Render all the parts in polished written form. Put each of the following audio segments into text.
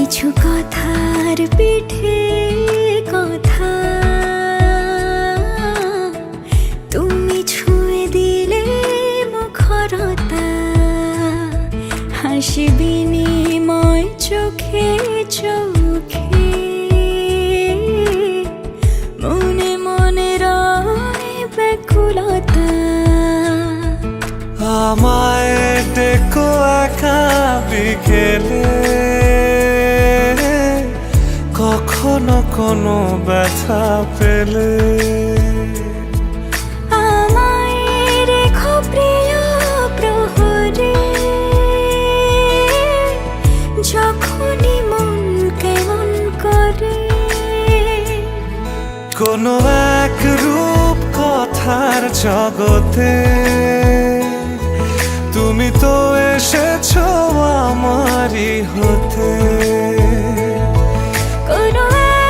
কিছু কথার পিঠে কথা তুমি ছুঁয়ে দিলে মুখরতা, হাসি বিনিময় চোখে চোখে, মনে মনে রয় ব্যাকুলতা। আমায় ডেকো একা বিকেলে, কখনো কোনো ব্যথা পেলে। আমায় রেখো প্রিয় প্রহরে, যখনই মন কেমন করে। কোনো এক রূপ কথার জগতে তুমি তো এসেছো আমারই হতে। কোনো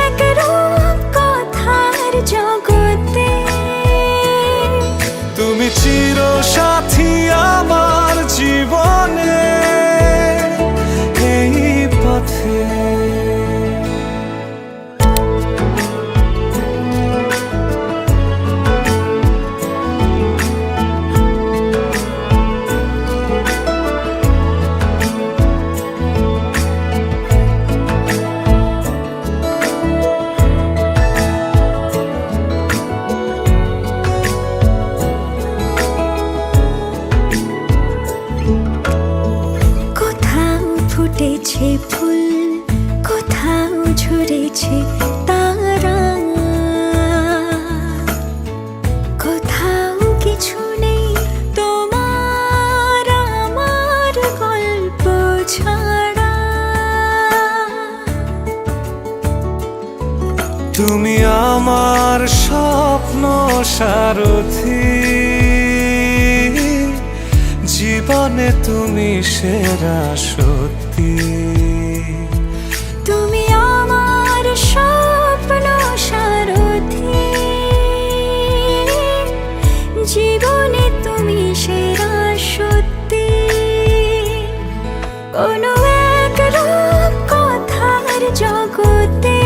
এক রূপ কথার জগতে তুমি চির সাথী আমার জীবনে, এই পথে। ফুটেছে ফুল, কোথাও ঝরেছে তারা, কোথাও কিছু নেই তোমার আমার গল্প ছাড়া। তুমি আমার স্বপ্ন সারথি, জীবনে তুমি সেরা সত্যি। তুমি আমার স্বপ্ন সারথি, জীবনে তুমি সেরা সত্যি। কোনো এক রূপ কথার জগতে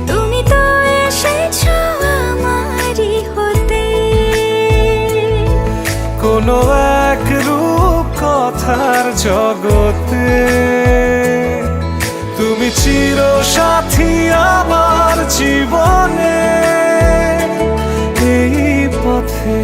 তুমি তো এসেছো আমারই হতে। কোনো এক রূপ কথার জগতে তুমি চির সাথী আমার জীবনে, এই পথে।